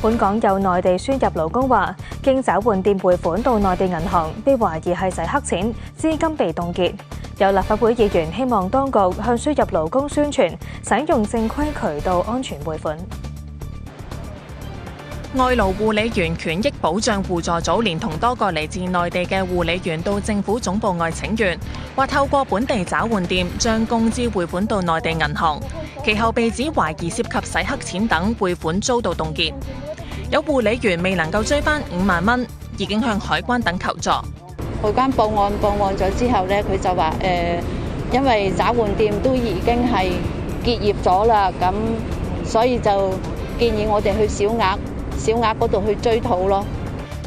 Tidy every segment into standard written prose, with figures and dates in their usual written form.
本港有內地輸入勞工話，經找換店匯款到內地銀行，被懷疑係洗黑錢，資金被凍結。有立法會議員希望當局向輸入勞工宣傳，使用正規渠道安全匯款。外勞護理員權益保障互助組連同多個嚟自內地嘅護理員到政府總部外請願，話透過本地找換店將工資匯款到內地銀行，其後被指懷疑涉及洗黑錢等匯款遭到凍結。有護理員未能夠追翻5萬蚊，已經向海關等求助。海關報案咗之後呢，佢就話因為找換店都已經係結業咗啦，咁所以就建議我哋去小額嗰度去追討咯。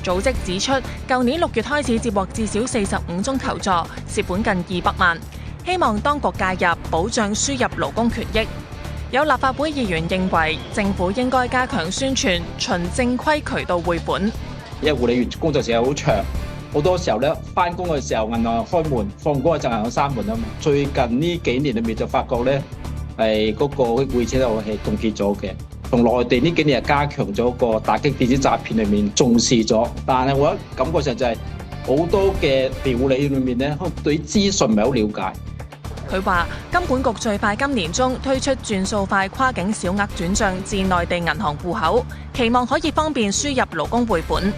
組織指出，舊年6月開始接獲至少45宗求助，涉款近200萬，希望當局介入保障輸入勞工權益。有立法會議員認為，政府應該加強宣傳，循正規渠道匯款。因為護理員工作時間好長，好多時候咧翻工嘅時候銀行開門，放工嘅陣銀行閂門啊嘛。最近呢幾年裏面就發覺咧，係嗰個匯錢就係凍結咗嘅。同內地呢幾年係加強咗個打擊電子詐騙裏面重視咗，但係我覺得感覺上就係好多嘅護理裏面咧，對資訊唔係好了解。佢話金管局最快今年中推出轉數快跨境小額轉帳至內地銀行戶口，期望可以方便輸入勞工匯款。